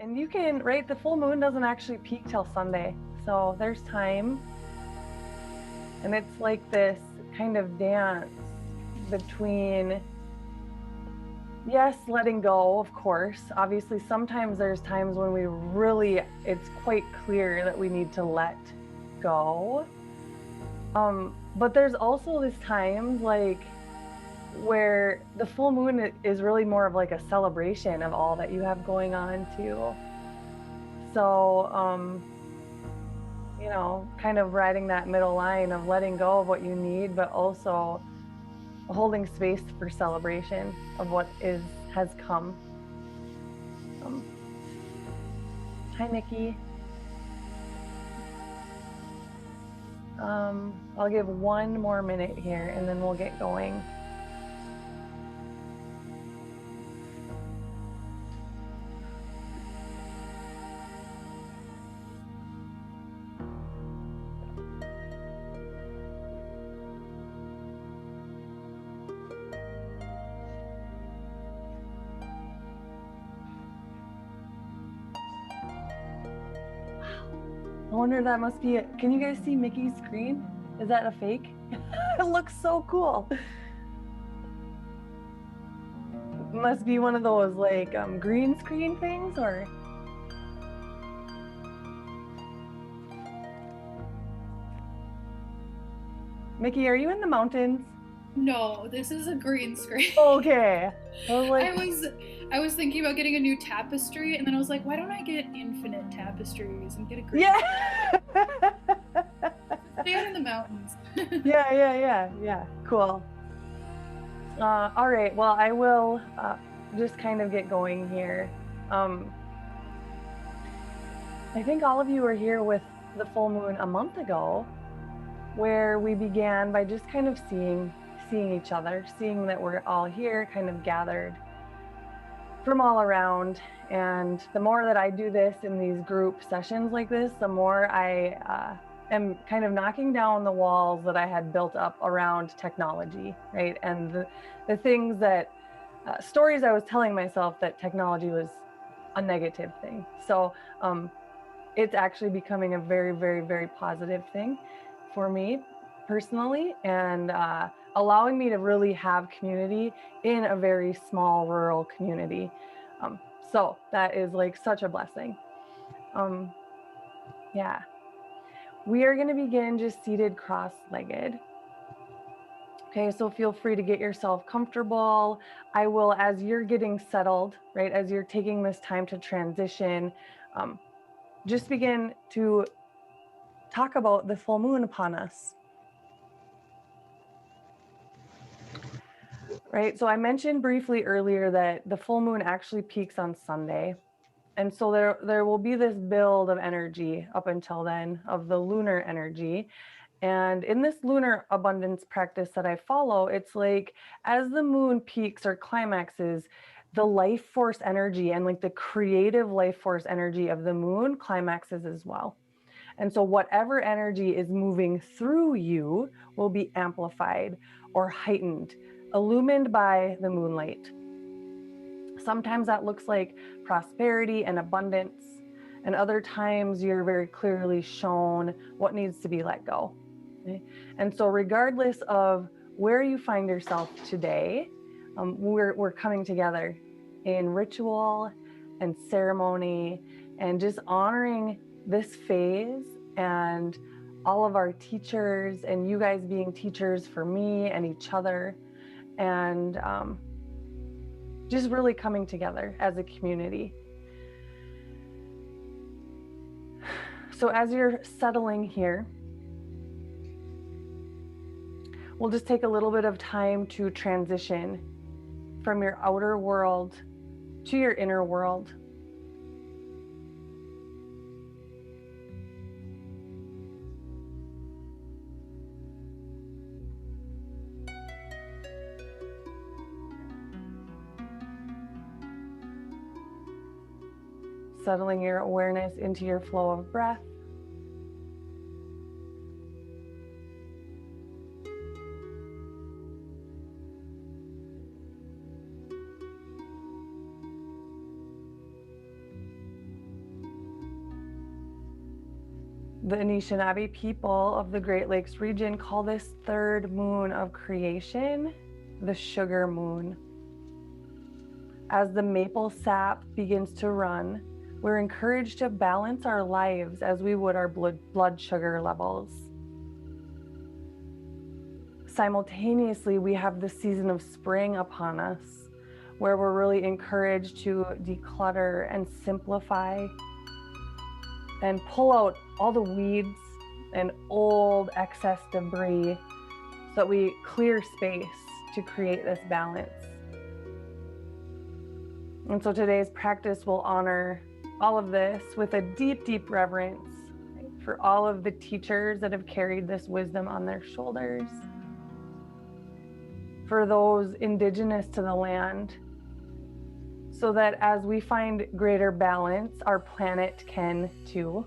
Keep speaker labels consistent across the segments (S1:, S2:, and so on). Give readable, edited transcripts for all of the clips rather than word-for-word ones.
S1: And you can, right, the full moon doesn't actually peak till Sunday. So there's time. And it's like this kind of dance between, yes, letting go, of course. Obviously, sometimes there's times when we really, it's quite clear that we need to let go. But there's also these times like where the full moon is really more of like a celebration of all that you have going on too. So, you know, kind of riding that middle line of letting go of what you need, but also holding space for celebration of what has come. Hi, Nikki. I'll give one more minute here and then we'll get going. I wonder, that must be it. Can you guys see Mickey's screen? Is that a fake? It looks so cool. It must be one of those like green screen things, or? Mickey, are you in the mountains?
S2: No, this is a green screen.
S1: Okay. I was like,
S2: I was thinking about getting a new tapestry, and then I was like, why don't I get infinite tapestries and get a green?
S1: yeah.
S2: Stay out in the mountains.
S1: Yeah. Cool. All right. Well, I will just kind of get going here. I think all of you were here with the full moon a month ago, where we began by just kind of seeing each other, seeing that we're all here, kind of gathered from all around. And the more that I do this in these group sessions like this, the more I am kind of knocking down the walls that I had built up around technology, right? And the things that, stories I was telling myself that technology was a negative thing. So it's actually becoming a very, very, very positive thing for me personally, and allowing me to really have community in a very small rural community. So that is like such a blessing. Yeah. We are going to begin just seated cross-legged. Okay, so feel free to get yourself comfortable. I will, as you're getting settled, right, as you're taking this time to transition, just begin to talk about the full moon upon us. Right, so I mentioned briefly earlier that the full moon actually peaks on Sunday. And so there will be this build of energy up until then, of the lunar energy. And in this lunar abundance practice that I follow, it's like as the moon peaks or climaxes, the life force energy and like the creative life force energy of the moon climaxes as well. And so whatever energy is moving through you will be amplified or heightened, illumined by the moonlight. Sometimes that looks like prosperity and abundance, and other times you're very clearly shown what needs to be let go. Okay? And so regardless of where you find yourself today, we're coming together in ritual and ceremony and just honoring this phase and all of our teachers and you guys being teachers for me and each other, and just really coming together as a community. So as you're settling here, we'll just take a little bit of time to transition from your outer world to your inner world. Settling your awareness into your flow of breath. The Anishinaabe people of the Great Lakes region call this third moon of creation the sugar moon. As the maple sap begins to run, we're encouraged to balance our lives as we would our blood sugar levels. Simultaneously, we have the season of spring upon us, where we're really encouraged to declutter and simplify and pull out all the weeds and old excess debris so that we clear space to create this balance. And so today's practice will honor all of this with a deep, deep reverence for all of the teachers that have carried this wisdom on their shoulders, for those indigenous to the land, so that as we find greater balance, our planet can too.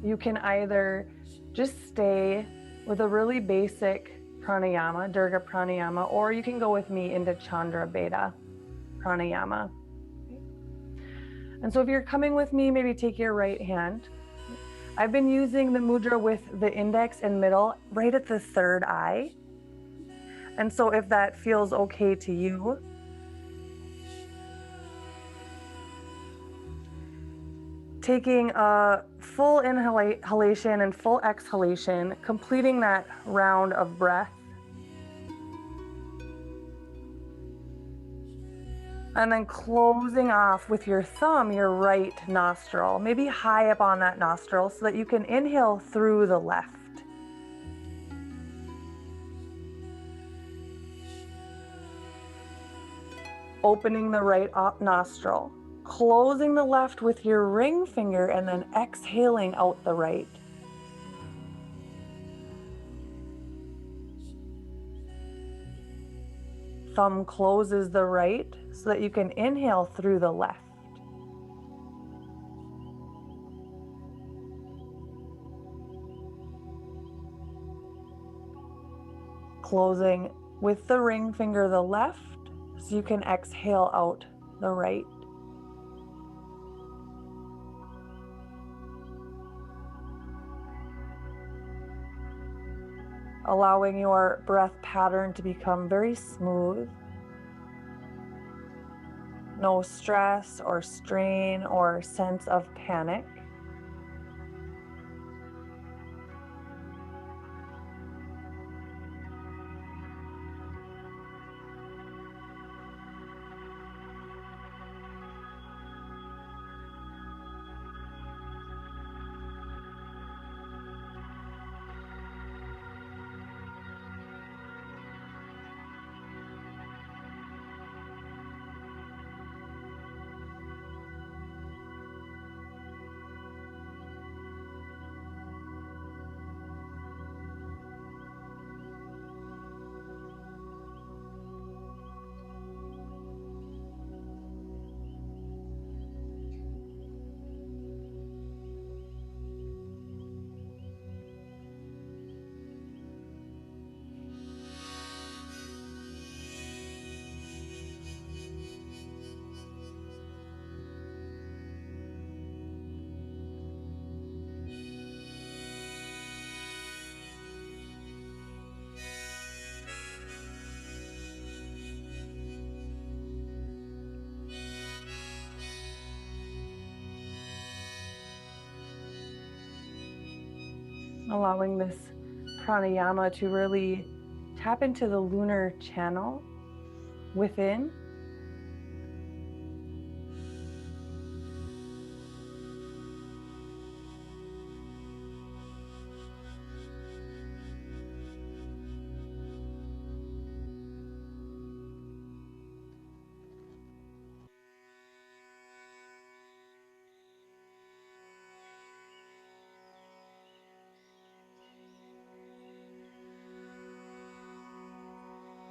S1: You can either just stay with a really basic pranayama, Durga pranayama, or you can go with me into Chandra Beta pranayama. And so if you're coming with me, maybe take your right hand. I've been using the mudra with the index and middle right at the third eye. And so if that feels okay to you, taking a full inhalation and full exhalation, completing that round of breath. And then closing off with your thumb, your right nostril, maybe high up on that nostril so that you can inhale through the left. Opening the right nostril, closing the left with your ring finger, and then exhaling out the right. Thumb closes the right so that you can inhale through the left. Closing with the ring finger the left so you can exhale out the right. Allowing your breath pattern to become very smooth. No stress or strain or sense of panic. Allowing this pranayama to really tap into the lunar channel within.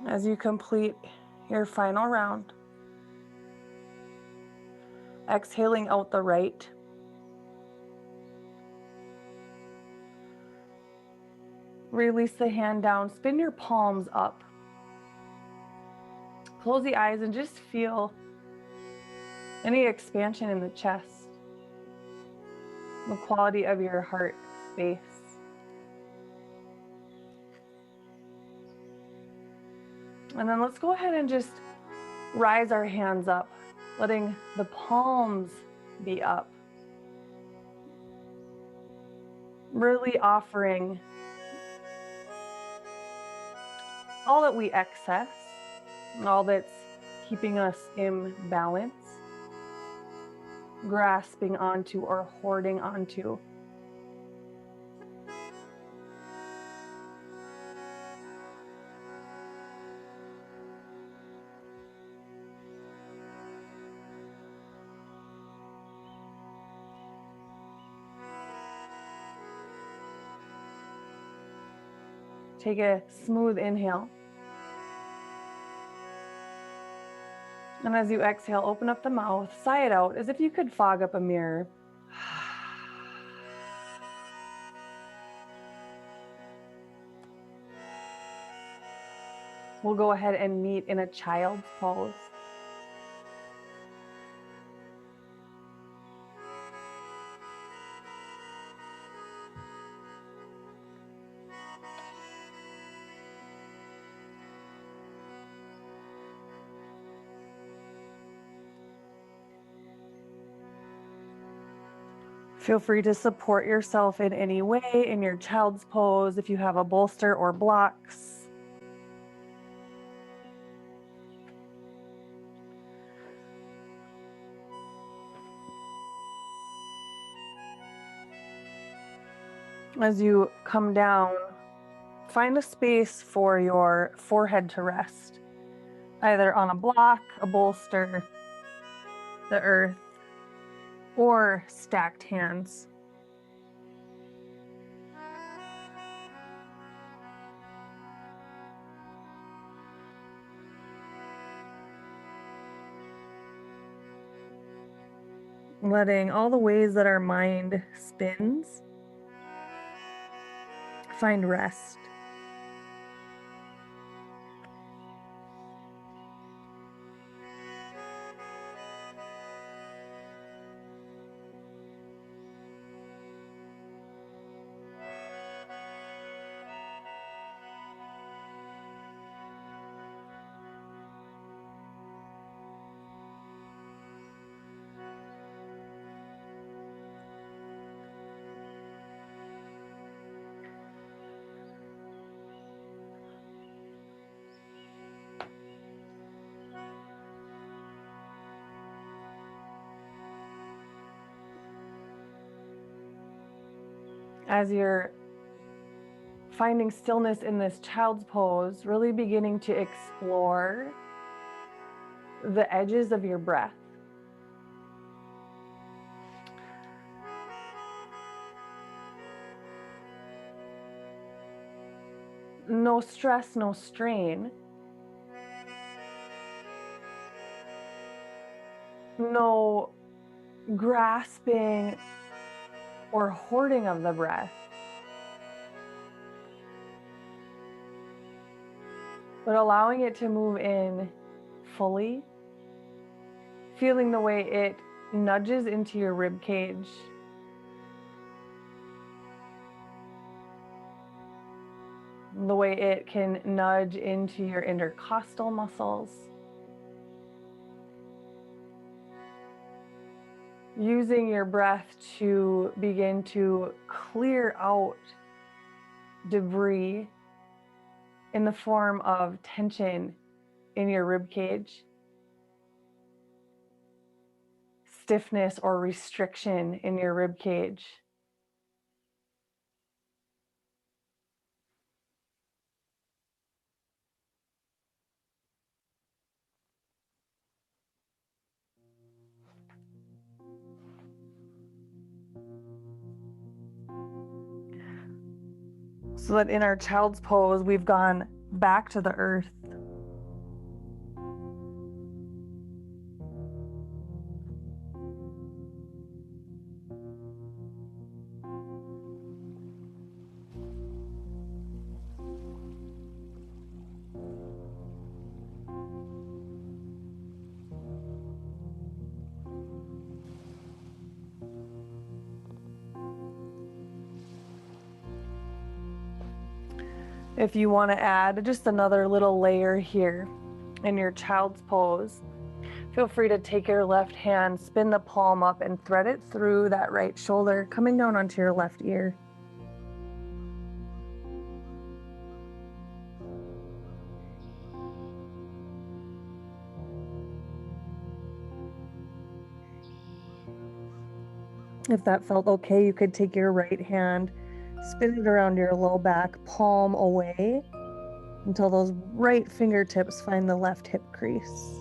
S1: As you complete your final round, exhaling out the right, Release the hand down, spin your palms up. Close the eyes and just feel any expansion in the chest, the quality of your heart space. And then let's go ahead and just rise our hands up, letting the palms be up. Really offering all that we excess, all that's keeping us imbalanced, grasping onto or hoarding onto. Take a smooth inhale. And as you exhale, open up the mouth, sigh it out as if you could fog up a mirror. We'll go ahead and meet in a child's pose. Feel free to support yourself in any way in your child's pose if you have a bolster or blocks. As you come down, find a space for your forehead to rest, either on a block, a bolster, the earth, or stacked hands. Letting all the ways that our mind spins find rest. As you're finding stillness in this child's pose, really beginning to explore the edges of your breath. No stress, no strain. No grasping or hoarding of the breath, but allowing it to move in fully, feeling the way it nudges into your rib cage, the way it can nudge into your intercostal muscles. Using your breath to begin to clear out debris in the form of tension in your rib cage, stiffness or restriction in your rib cage. So that in our child's pose, we've gone back to the earth. If you want to add just another little layer here in your child's pose, feel free to take your left hand, spin the palm up, and thread it through that right shoulder, coming down onto your left ear. If that felt okay, you could take your right hand, spin it around your low back, palm away, until those right fingertips find the left hip crease.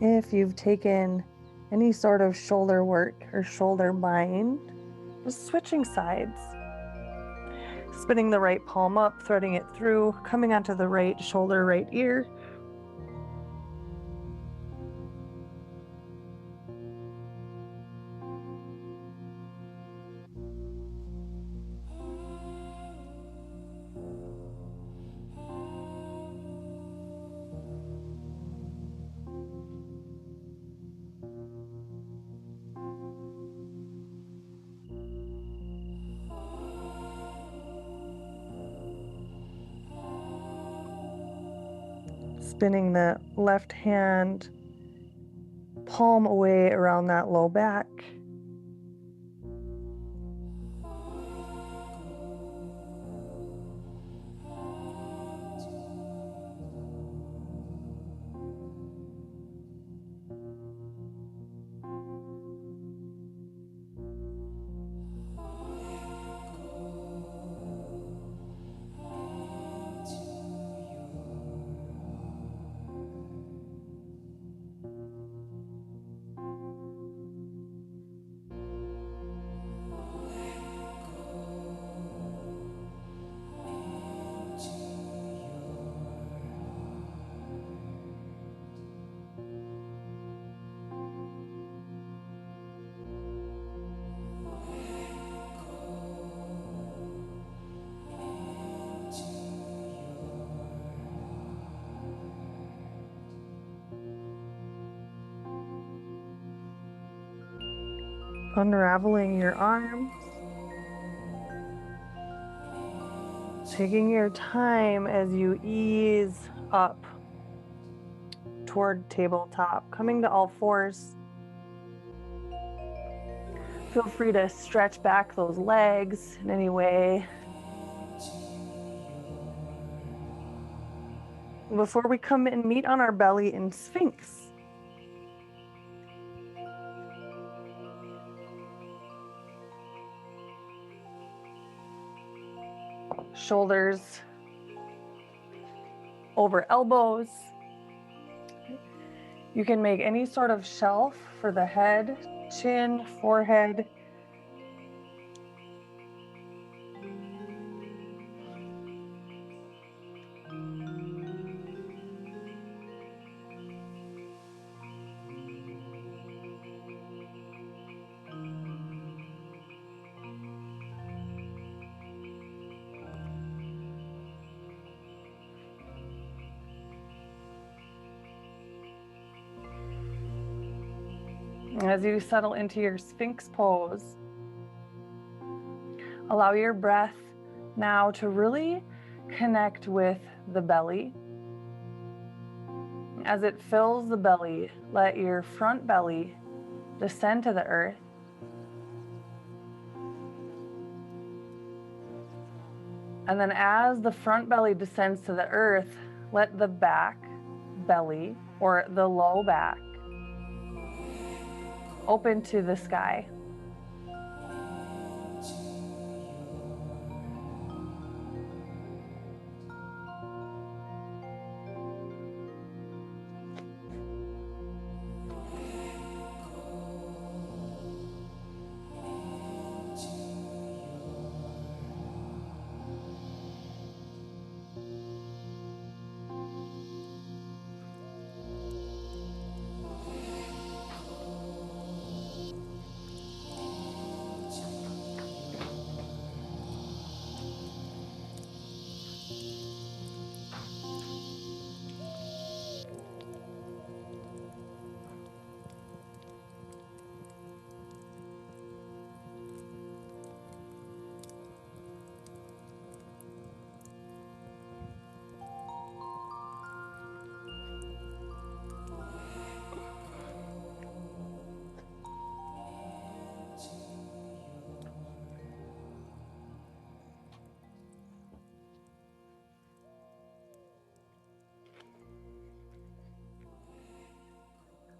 S1: If you've taken any sort of shoulder work or shoulder bind, just switching sides. Spinning the right palm up, threading it through, coming onto the right shoulder, right ear. Spinning the left hand, palm away around that low back. Unraveling your arms. Taking your time as you ease up toward tabletop, coming to all fours. Feel free to stretch back those legs in any way. Before we come and meet on our belly in Sphinx. Shoulders over elbows. You can make any sort of shelf for the head, chin, forehead. As you settle into your Sphinx pose, allow your breath now to really connect with the belly. As it fills the belly, let your front belly descend to the earth. And then as the front belly descends to the earth, let the back, belly, or the low back open to the sky.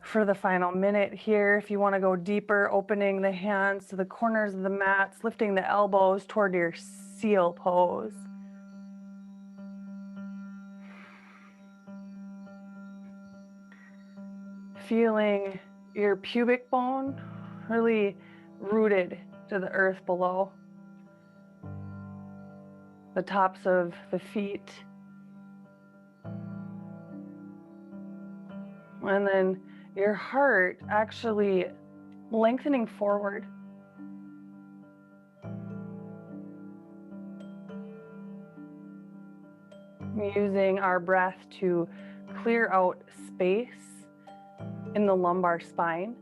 S1: For the final minute here, if you want to go deeper, opening the hands to the corners of the mats, lifting the elbows toward your seal pose. Feeling your pubic bone really rooted to the earth below. The tops of the feet. And then your heart actually lengthening forward. Using our breath to clear out space in the lumbar spine.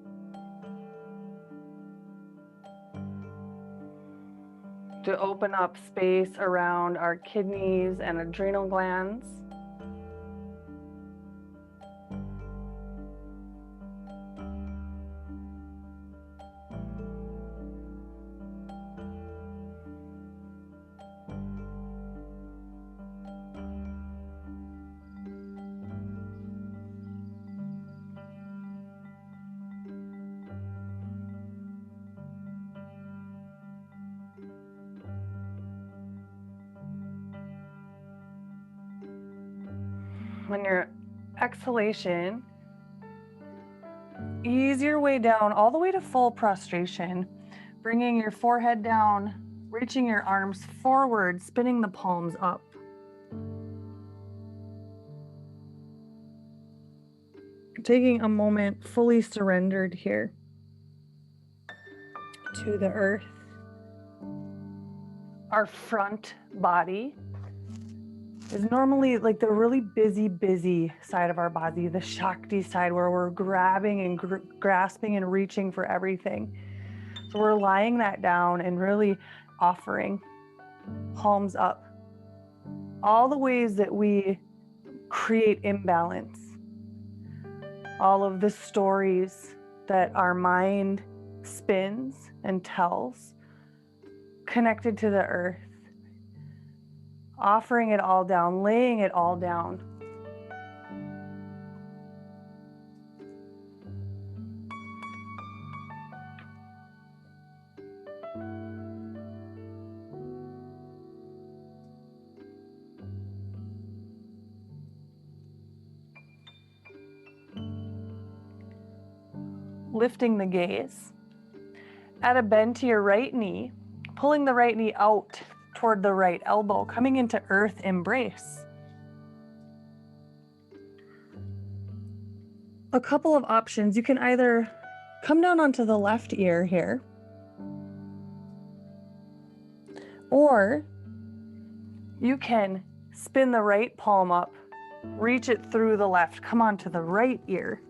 S1: To open up space around our kidneys and adrenal glands. On your exhalation, ease your way down all the way to full prostration, bringing your forehead down, reaching your arms forward, spinning the palms up. Taking a moment fully surrendered here to the earth. Our front body is normally like the really busy side of our body, the Shakti side where we're grabbing and grasping and reaching for everything. So we're lying that down and really offering palms up. All the ways that we create imbalance. All of the stories that our mind spins and tells connected to the earth. Offering it all down, laying it all down. Lifting the gaze. At a bend to your right knee, pulling the right knee out toward the right elbow, coming into earth embrace. A couple of options. You can either come down onto the left ear here, or you can spin the right palm up, reach it through the left, come onto the right ear.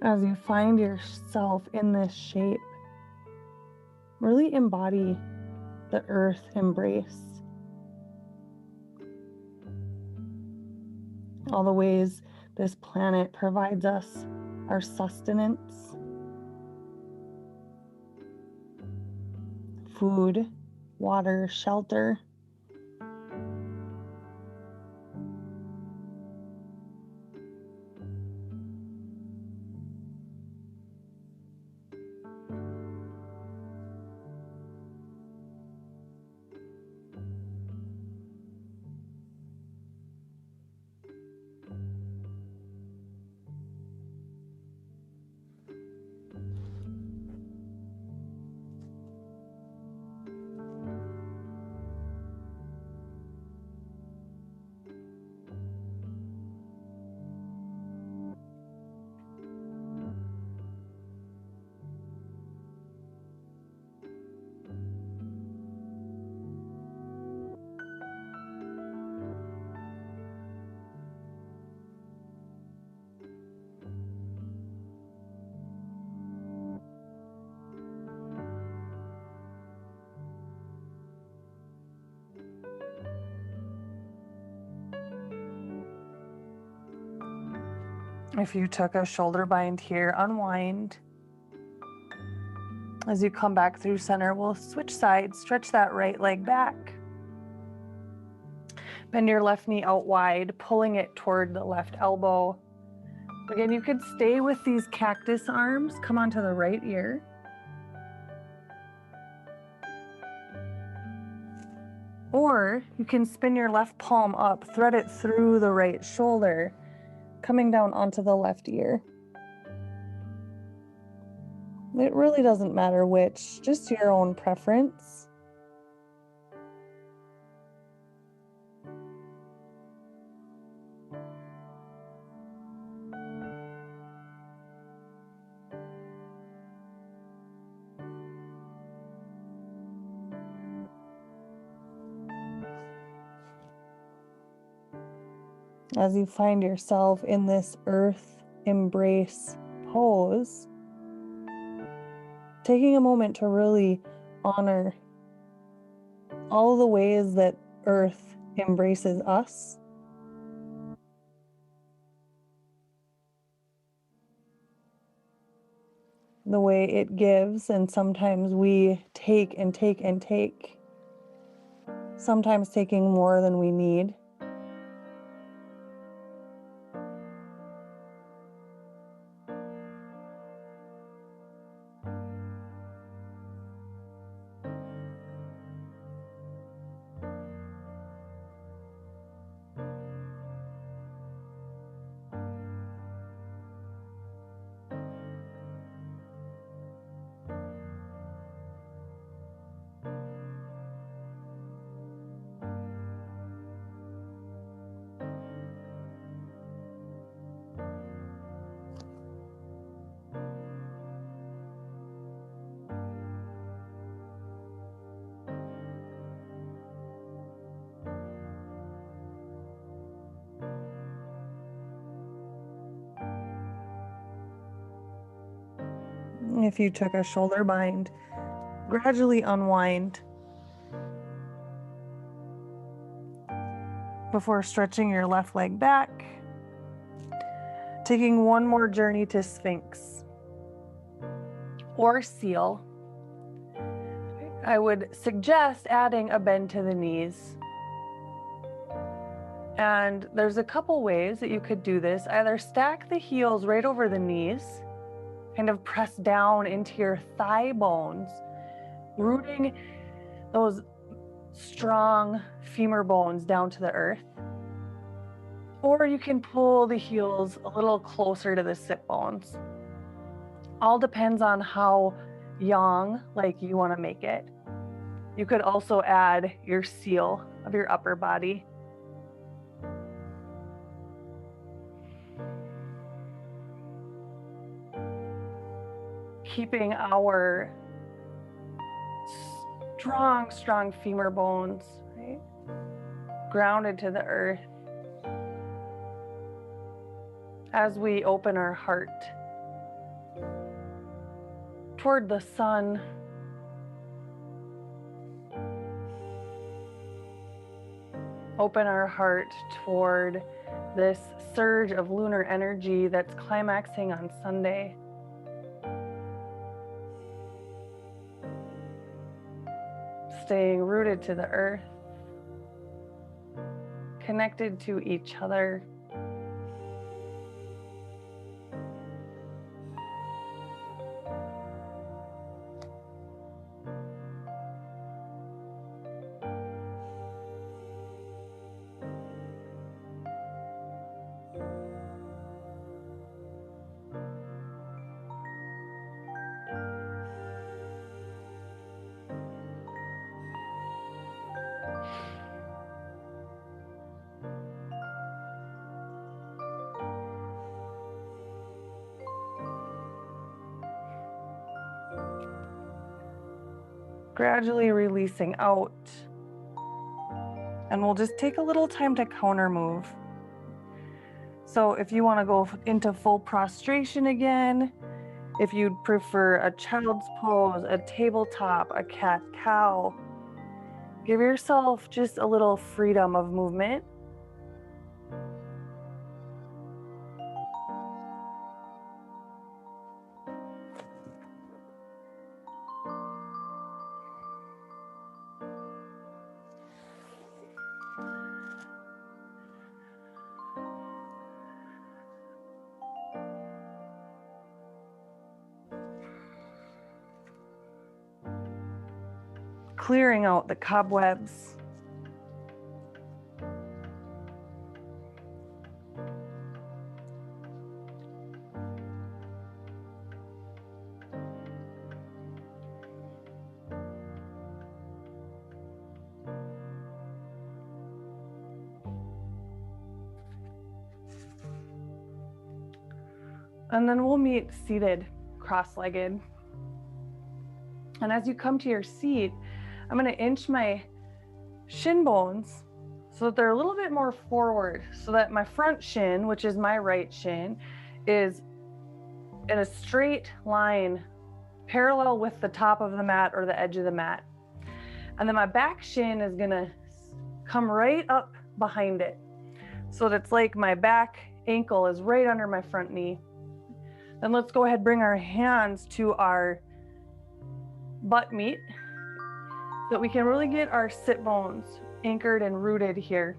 S1: As you find yourself in this shape, really embody the earth embrace. all the ways this planet provides us our sustenance, food, water, shelter. If you took a shoulder bind here, unwind. As you come back through center, we'll switch sides, stretch that right leg back. Bend your left knee out wide, pulling it toward the left elbow. Again, you could stay with these cactus arms. Come onto the right ear. Or you can spin your left palm up, thread it through the right shoulder, coming down onto the left ear. It really doesn't matter which, just your own preference. As you find yourself in this earth embrace pose, taking a moment to really honor all the ways that earth embraces us. The way it gives, and sometimes we take and take and take, sometimes taking more than we need. If you took a shoulder bind, gradually unwind before stretching your left leg back, taking one more journey to Sphinx or seal. I would suggest adding a bend to the knees. And there's a couple ways that you could do this. Either stack the heels right over the knees, kind of press down into your thigh bones, rooting those strong femur bones down to the earth. Or you can pull the heels a little closer to the sit bones. All depends on how yang like you want to make it. You could also add your seal of your upper body. Keeping our strong femur bones, right, grounded to the earth as we open our heart toward the sun. open our heart toward this surge of lunar energy that's climaxing on Sunday. Staying rooted to the earth, connected to each other. Gradually releasing out. And we'll just take a little time to counter move. So if you want to go into full prostration again, if you'd prefer a child's pose, a tabletop, a cat-cow, give yourself just a little freedom of movement. Clearing out the cobwebs. And then we'll meet seated, cross-legged. And as you come to your seat, I'm going to inch my shin bones so that they're a little bit more forward, so that my front shin, which is my right shin, is in a straight line parallel with the top of the mat or the edge of the mat. And then my back shin is going to come right up behind it, so that it's like my back ankle is right under my front knee. Then let's go ahead, bring our hands to our butt meat so that we can really get our sit bones anchored and rooted here.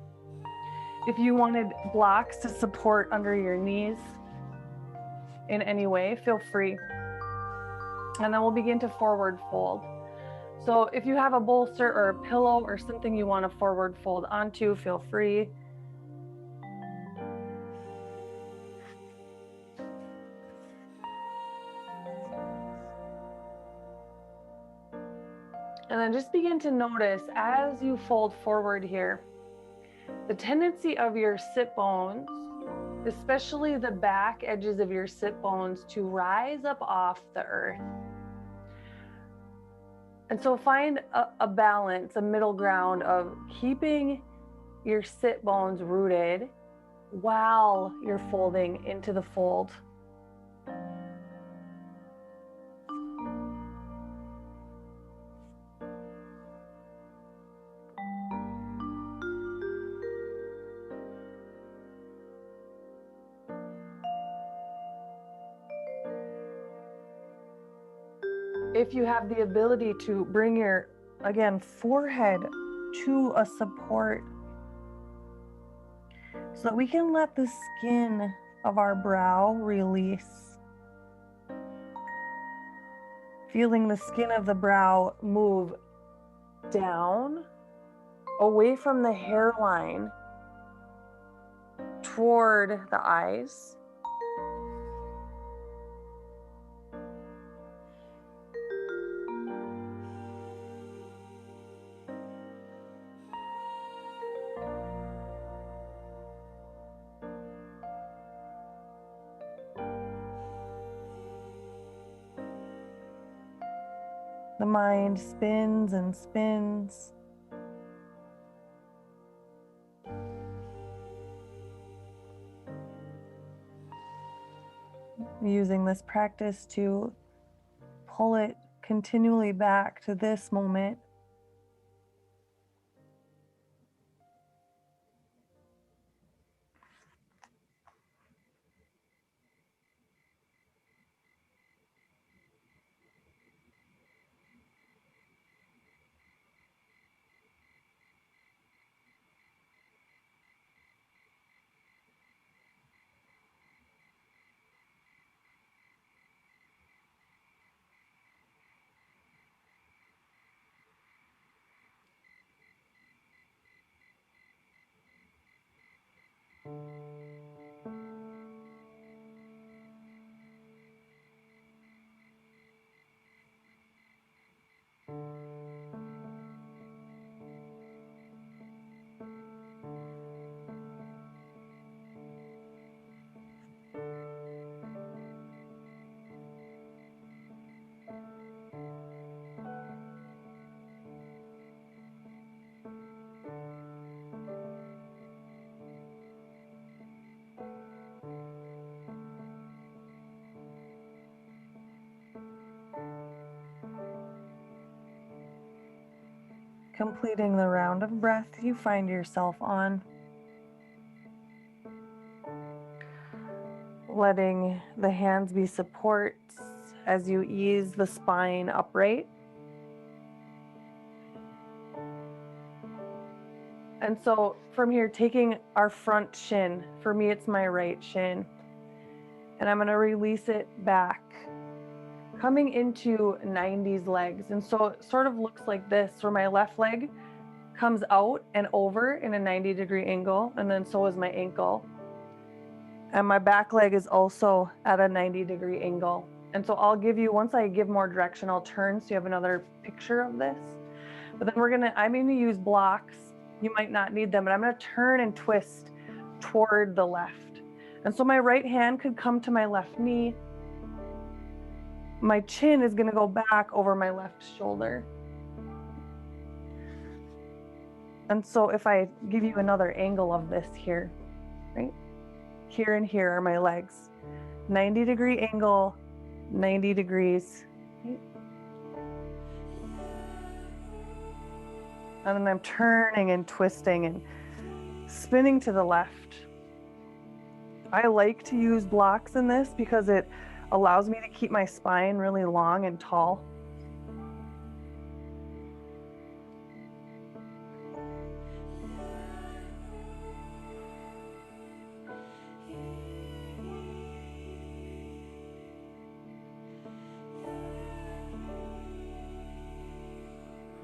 S1: If you wanted blocks to support under your knees in any way, feel free. And then we'll begin to forward fold. So if you have a bolster or a pillow or something you want to forward fold onto, feel free. And then just begin to notice as you fold forward here, the tendency of your sit bones, especially the back edges of your sit bones, to rise up off the earth. And so find a balance, a middle ground of keeping your sit bones rooted while you're folding into the fold. If you have the ability to bring your, again, forehead to a support so that we can let the skin of our brow release. Feeling the skin of the brow move down, away from the hairline, toward the eyes. The mind spins and spins. Using this practice to pull it continually back to this moment. completing the round of breath you find yourself on. Letting the hands be supports as you ease the spine upright. And so from here, taking our front shin, for me it's my right shin, and I'm going to release it back, coming into 90s legs. And so it sort of looks like this, where my left leg comes out and over in a 90-degree angle, and then so is my ankle. And my back leg is also at a 90-degree angle. And so I'll give you, once I give more direction, I'll turn so you have another picture of this. But then I'm going to use blocks. You might not need them, but I'm going to turn and twist toward the left. And so my right hand could come to my left knee. My chin is going to go back over my left shoulder. And so if I give you another angle of this here, right? Here and here are my legs. 90-degree angle, 90 degrees. Right? And then I'm turning and twisting and spinning to the left. I like to use blocks in this because it allows me to keep my spine really long and tall.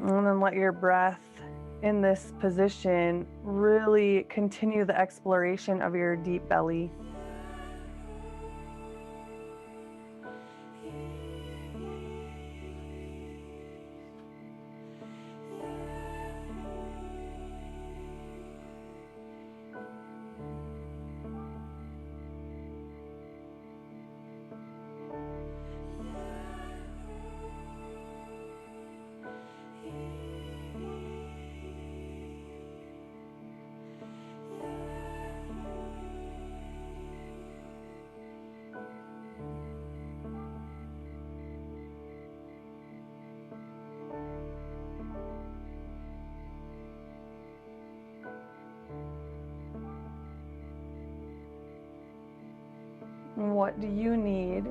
S1: And then let your breath in this position really continue the exploration of your deep belly. What do you need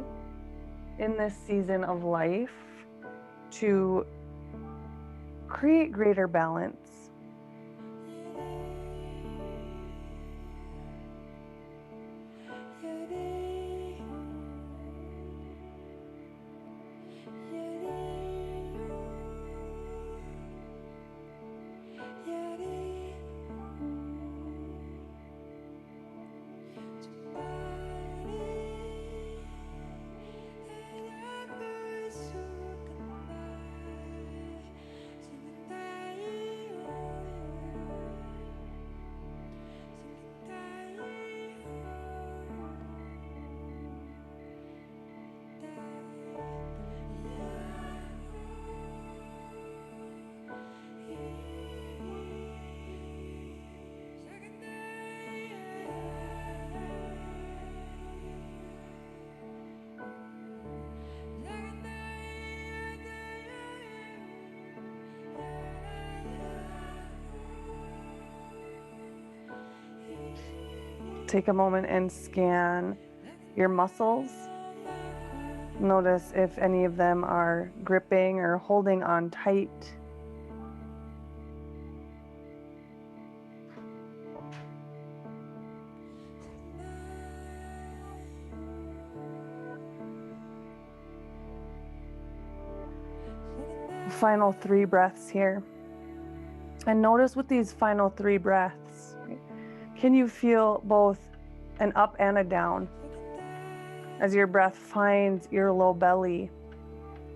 S1: in this season of life to create greater balance? Take a moment and scan your muscles. Notice if any of them are gripping or holding on tight. Final 3 breaths here. And notice with these final 3 breaths, can you feel both an up and a down? As your breath finds your low belly,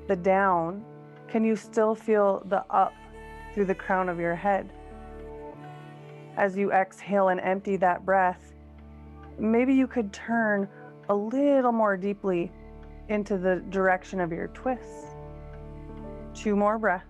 S1: the down, can you still feel the up through the crown of your head? As you exhale and empty that breath, maybe you could turn a little more deeply into the direction of your twists. 2 more breaths.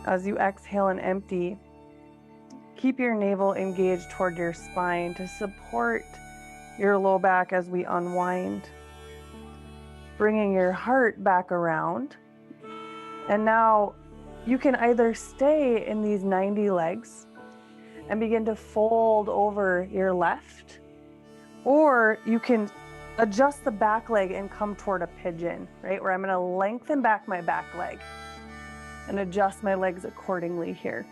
S1: As you exhale and empty, keep your navel engaged toward your spine to support your low back as we unwind. Bringing your heart back around. And now you can either stay in these 90 legs and begin to fold over your left, or you can adjust the back leg and come toward a pigeon, right? Where I'm going to lengthen back my back leg and adjust my legs accordingly here.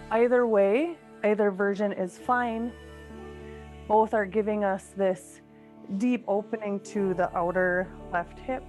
S1: Either way, either version is fine. Both are giving us this deep opening to the outer left hip.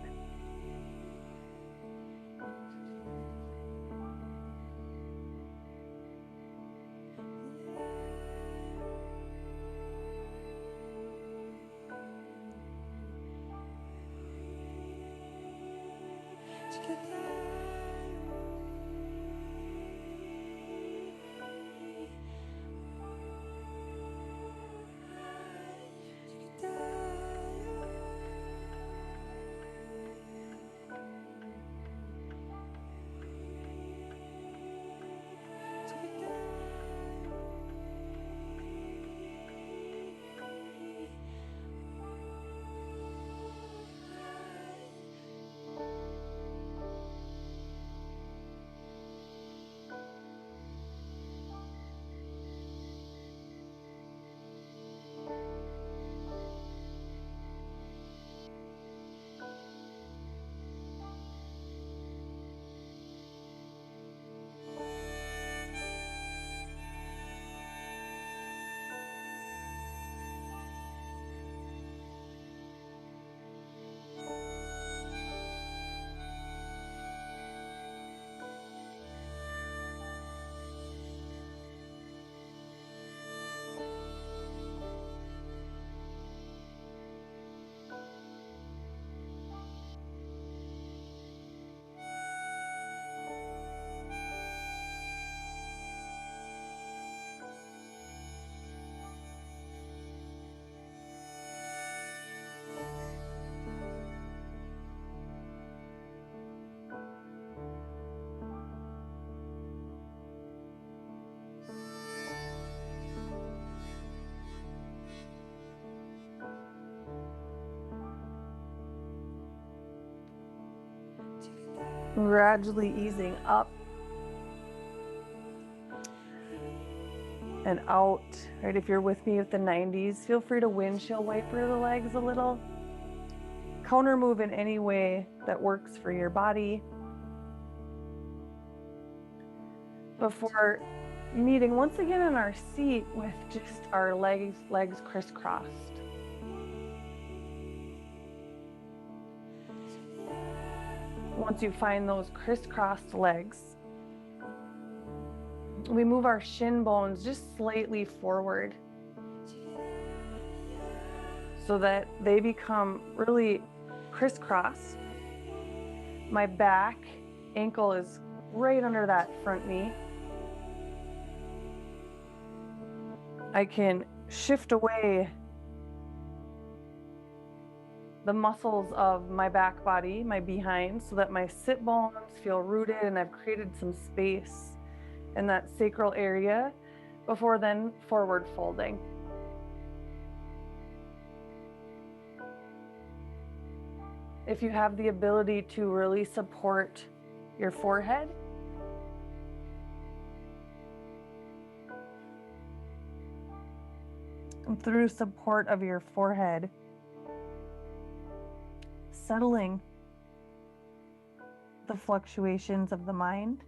S1: Gradually easing up and out, right? If you're with me with the 90s, feel free to windshield wiper the legs a little. Counter move in any way that works for your body. Before meeting once again in our seat with just our legs crisscrossed. Once you find those crisscrossed legs, we move our shin bones just slightly forward so that they become really crisscrossed. My back ankle is right under that front knee. I can shift away the muscles of my back body, my behind, so that my sit bones feel rooted and I've created some space in that sacral area before then forward folding. If you have the ability to really support your forehead, and through support of your forehead, settling the fluctuations of the mind.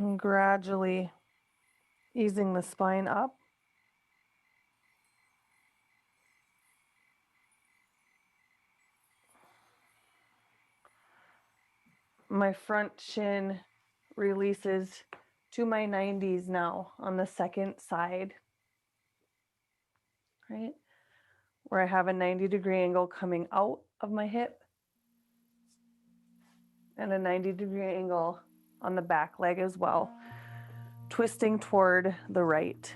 S1: And gradually easing the spine up. My front shin releases to my 90s now on the second side, right? Where I have a 90-degree angle coming out of my hip and a 90-degree angle on the back leg as well, twisting toward the right.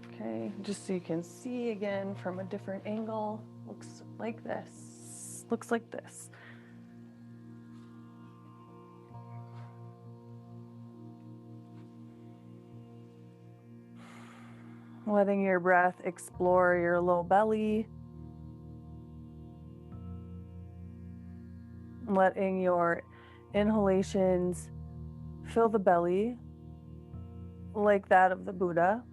S1: Okay, just so you can see again from a different angle, looks like this, looks like this. Letting your breath explore your low belly, letting your inhalations fill the belly like that of the Buddha.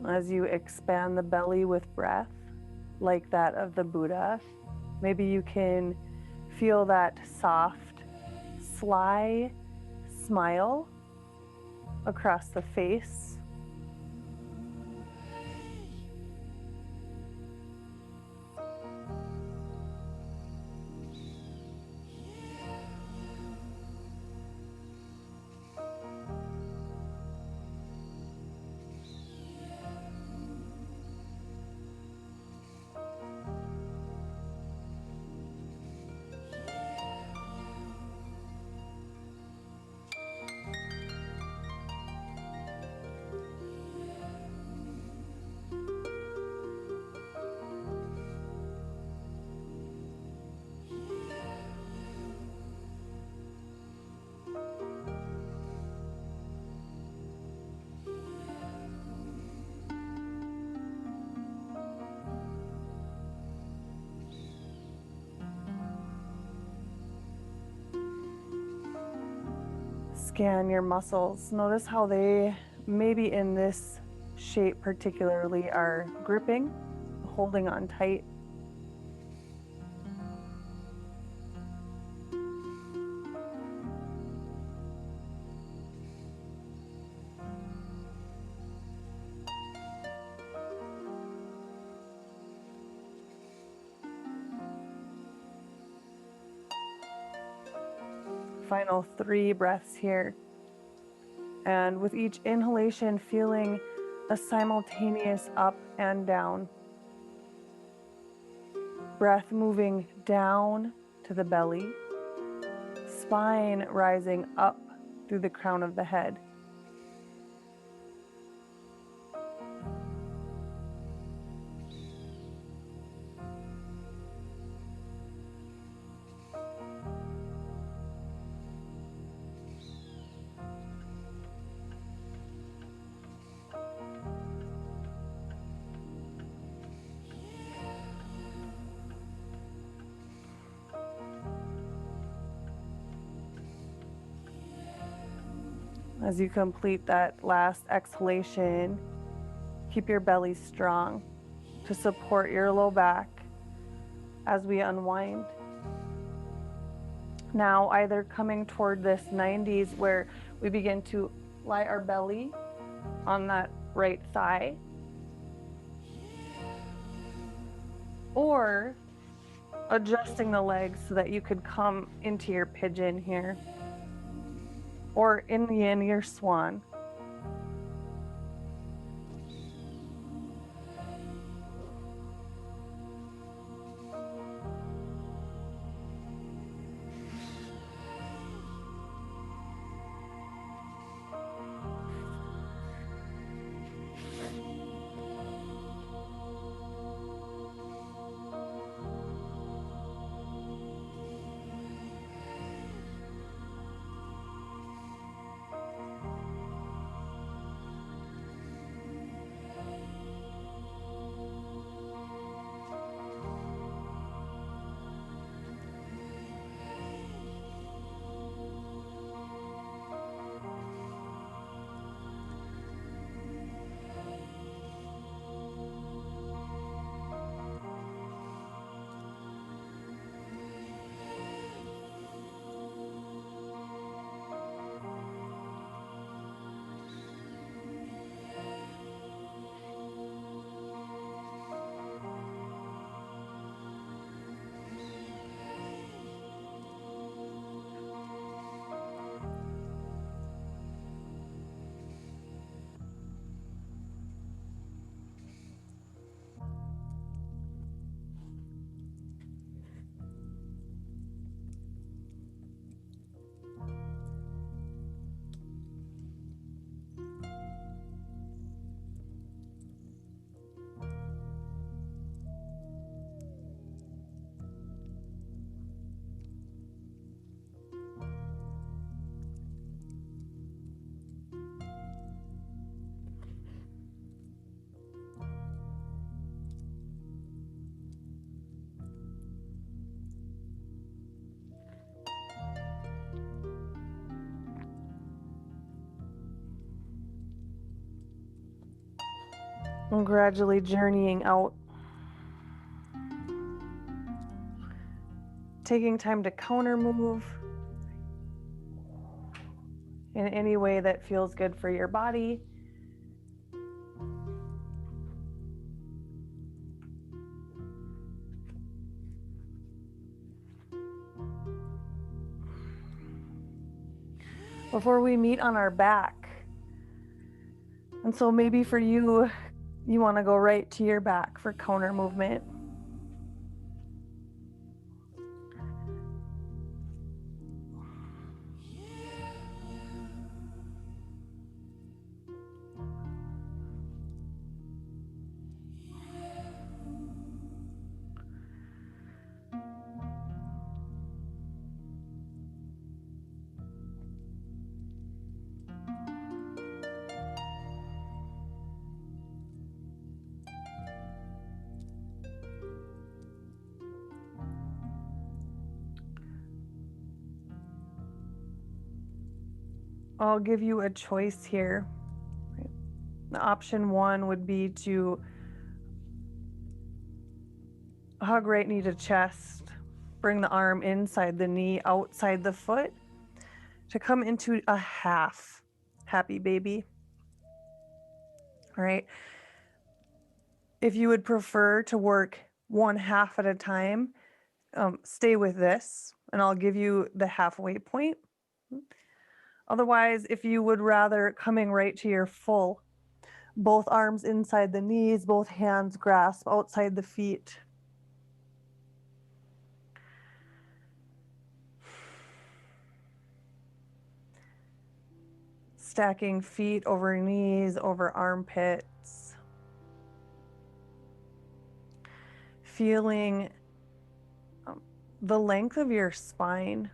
S1: As you expand the belly with breath, like that of the Buddha, maybe you can feel that soft, sly smile across the face. Scan your muscles. Notice how they, maybe in this shape particularly, are gripping, holding on tight. Final 3 breaths here. And with each inhalation, feeling a simultaneous up and down. Breath moving down to the belly, spine rising up through the crown of the head. As you complete that last exhalation, keep your belly strong to support your low back as we unwind. Now, either coming toward this 90s where we begin to lie our belly on that right thigh, or adjusting the legs so that you could come into your pigeon here, or in the end, your swan. And gradually journeying out. Taking time to counter move in any way that feels good for your body. Before we meet on our back. And so maybe for you, you want to go right to your back for counter movement. I'll give you a choice here. Option one would be to hug right knee to chest, bring the arm inside the knee, outside the foot, to come into a half happy baby. All right. If you would prefer to work one half at a time, stay with this, and I'll give you the halfway point. Otherwise, if you would rather coming right to your full, both arms inside the knees, both hands grasp outside the feet. Stacking feet over knees, over armpits. Feeling the length of your spine.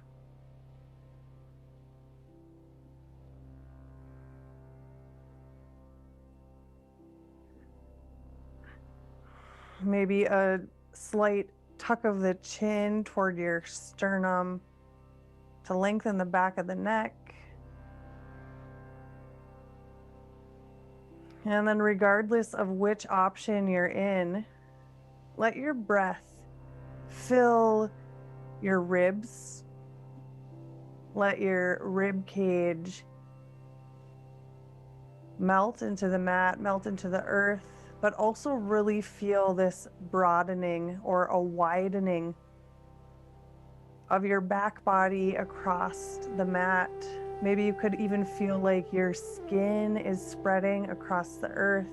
S1: Maybe a slight tuck of the chin toward your sternum to lengthen the back of the neck. And then regardless of which option you're in, let your breath fill your ribs. Let your rib cage melt into the mat, melt into the earth, but also really feel this broadening or a widening of your back body across the mat. Maybe you could even feel like your skin is spreading across the earth.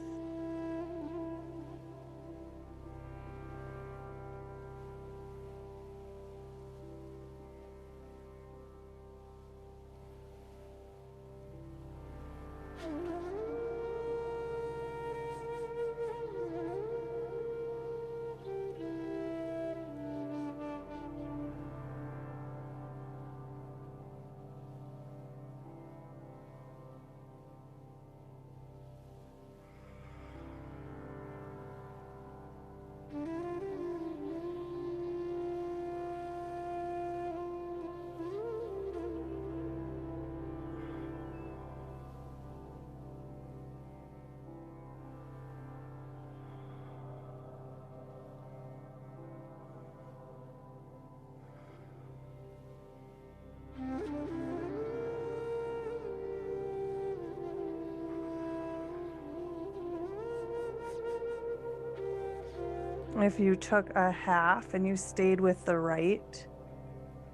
S1: If you took a half and you stayed with the right,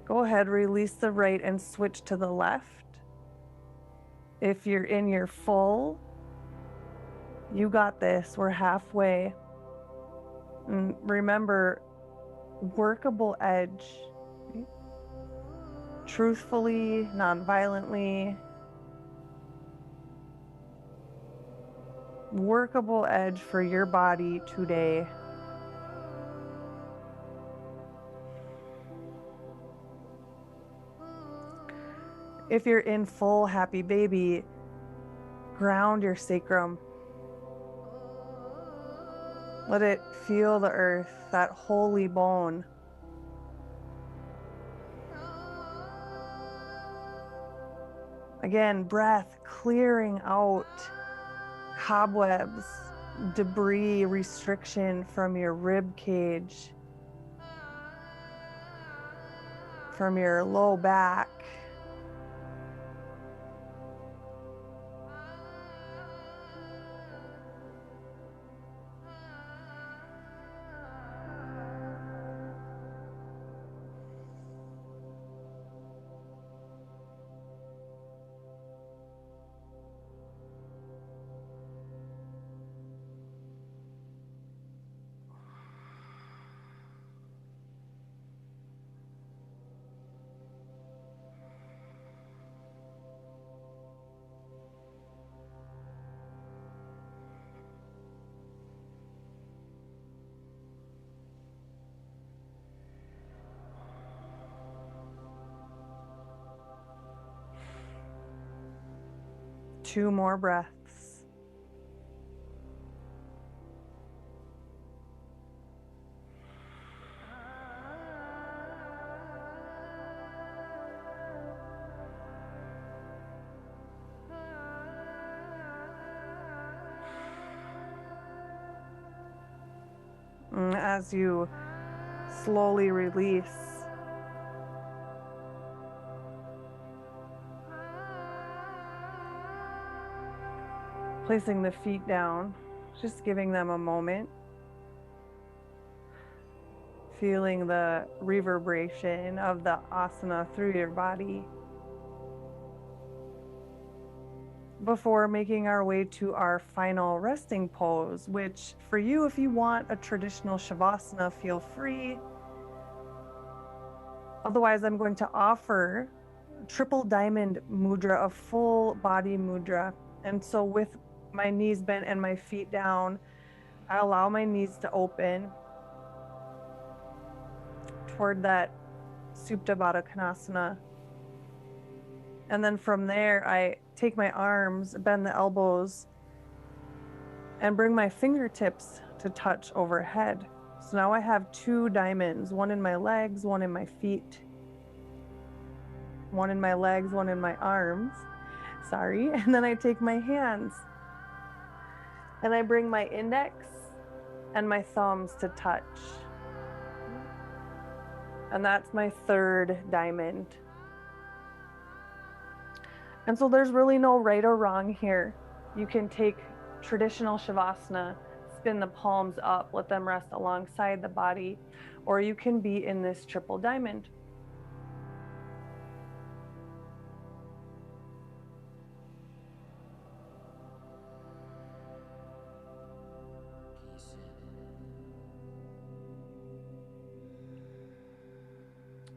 S1: go ahead, release the right and switch to the left. If you're in your full, you got this, we're halfway. And remember, workable edge. Right? Truthfully, non-violently. Workable edge for your body today. If you're in full happy baby, ground your sacrum. Let it feel the earth, that holy bone. Again, breath clearing out cobwebs, debris restriction from your rib cage, from your low back. Two more breaths. And as you slowly release, placing the feet down, just giving them a moment, feeling the reverberation of the asana through your body, before making our way to our final resting pose, which for you, if you want a traditional shavasana, feel free. Otherwise, I'm going to offer triple diamond mudra, a full body mudra. And so with my knees bent and my feet down, I allow my knees to open toward that Supta Baddha Konasana. And then from there, I take my arms, bend the elbows, and bring my fingertips to touch overhead. So now I have two diamonds, one in my legs, one in my feet, one in my legs, one in my arms. Sorry. And then I take my hands and I bring my index and my thumbs to touch. And that's my third diamond. And so there's really no right or wrong here. You can take traditional shavasana, spin the palms up, let them rest alongside the body, or you can be in this triple diamond.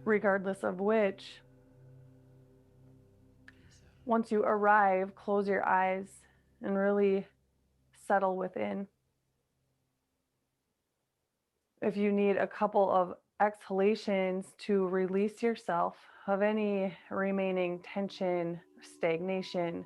S1: Regardless of which, once you arrive, close your eyes and really settle within. If you need a couple of exhalations to release yourself of any remaining tension, stagnation,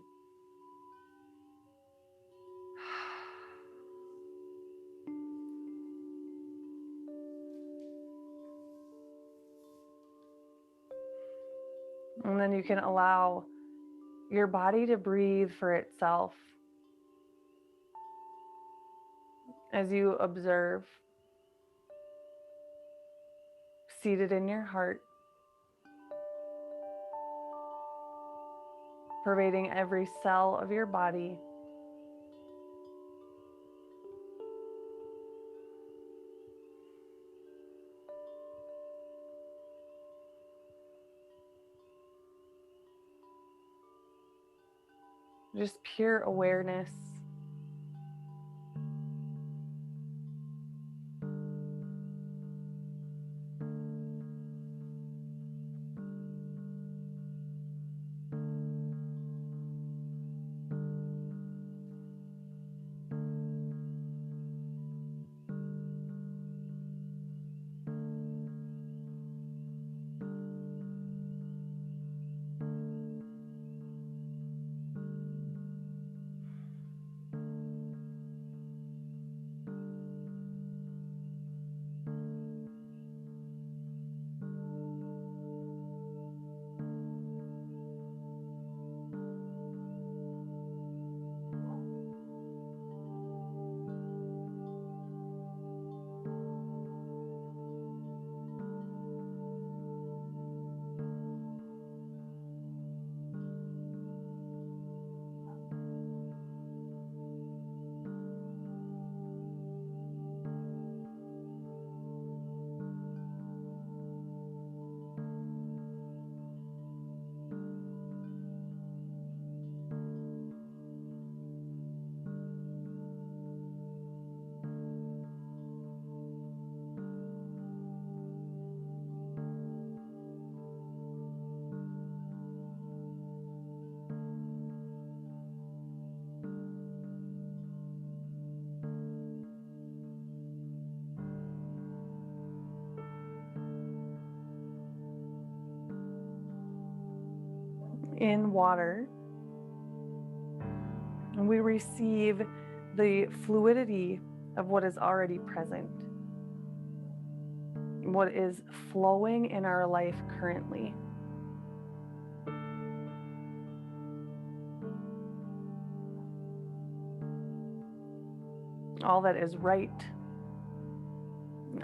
S1: and then you can allow your body to breathe for itself as you observe, seated in your heart, pervading every cell of your body. Just pure awareness. in water, and we receive the fluidity of what is already present, what is flowing in our life currently. All that is right,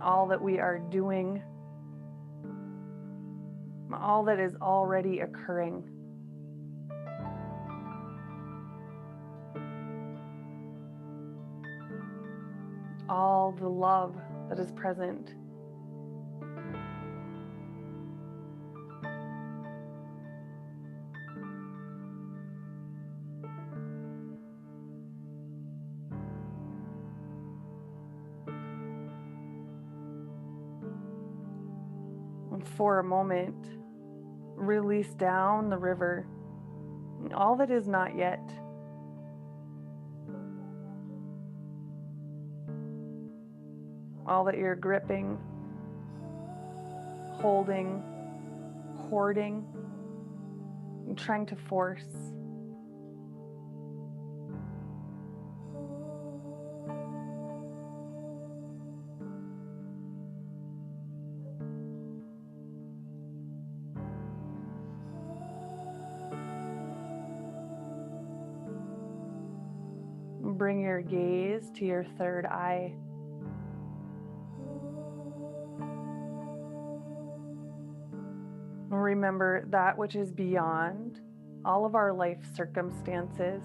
S1: all that we are doing, all that is already occurring. All the love that is present. And for a moment, release down the river all that is not yet. All that you're gripping, holding, hoarding, and trying to force. Bring your gaze to your third eye. Remember that which is beyond all of our life circumstances.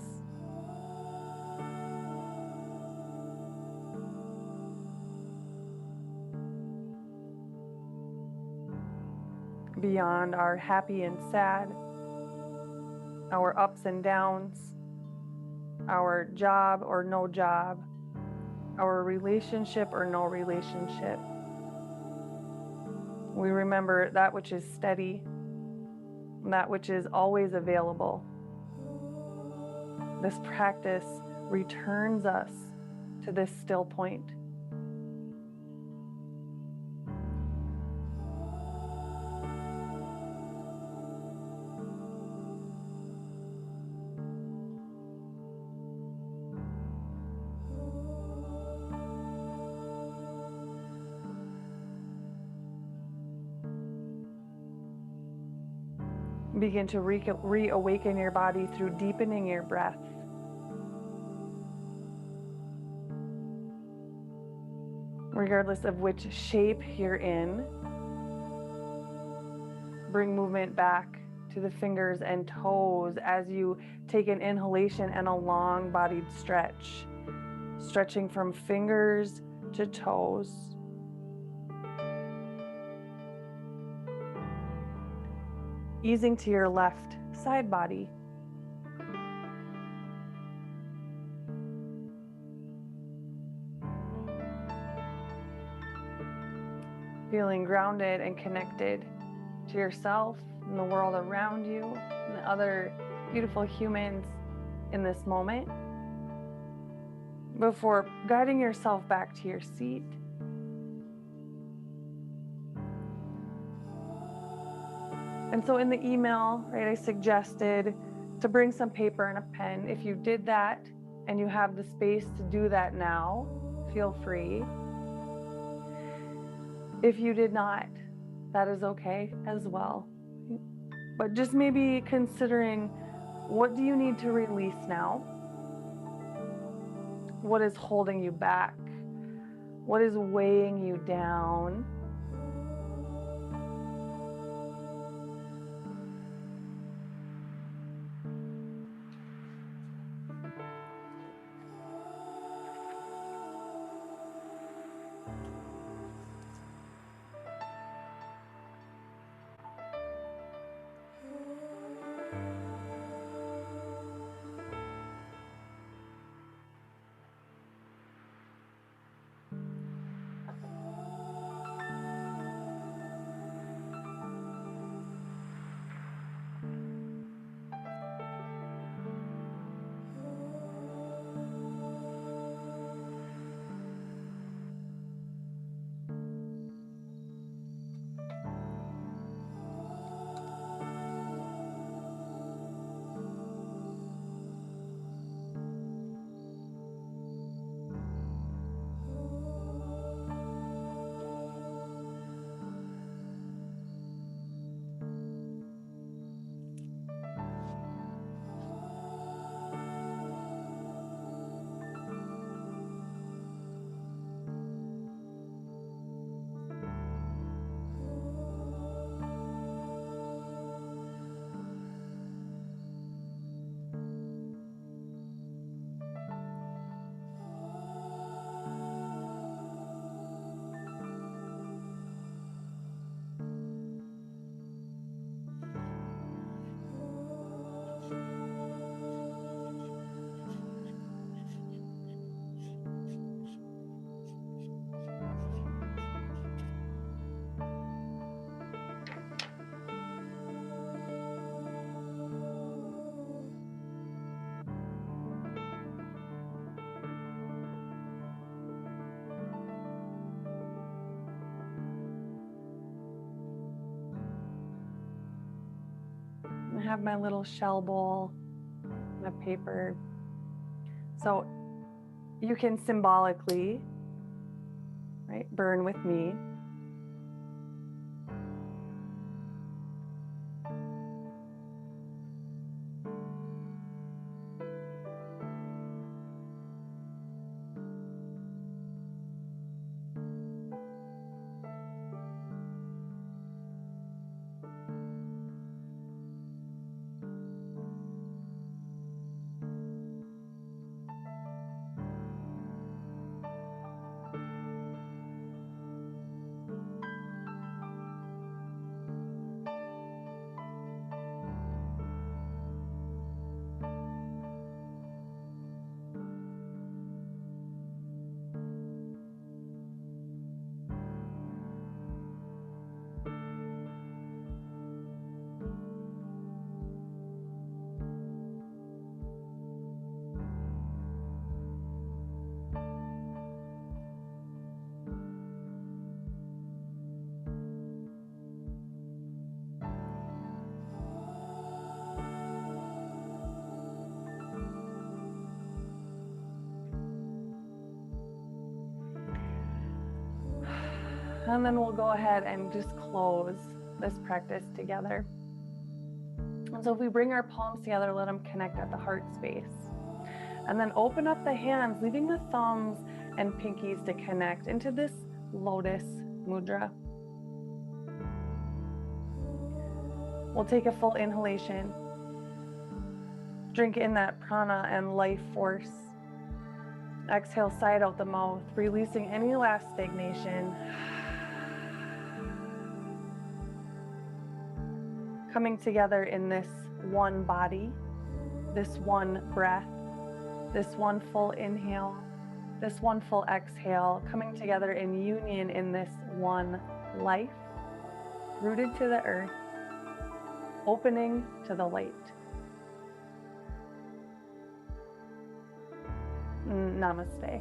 S1: Beyond our happy and sad, our ups and downs, our job or no job, our relationship or no relationship. We remember that which is steady, that which is always available. This practice returns us to this still point. Begin to reawaken your body through deepening your breath. Regardless of which shape you're in, bring movement back to the fingers and toes as you take an inhalation and a long bodied stretch, stretching from fingers to toes. Easing to your left side body. Feeling grounded and connected to yourself and the world around you and the other beautiful humans in this moment. Before guiding yourself back to your seat, and so in the email, right, I suggested to bring some paper and a pen. If you did that and you have the space to do that now, feel free. If you did not, that is okay as well. But just maybe considering, what do you need to release now? What is holding you back? What is weighing you down? have my little shell bowl, my paper. So you can symbolically, right, burn with me. And then we'll go ahead and just close this practice together. And so if we bring our palms together, let them connect at the heart space. And then open up the hands, leaving the thumbs and pinkies to connect into this Lotus Mudra. We'll take a full inhalation. Drink in that prana and life force. Exhale, sigh it out the mouth, releasing any last stagnation. Coming together in this one body, this one breath, this one full inhale, this one full exhale, coming together in union in this one life, rooted to the earth, opening to the light. Namaste.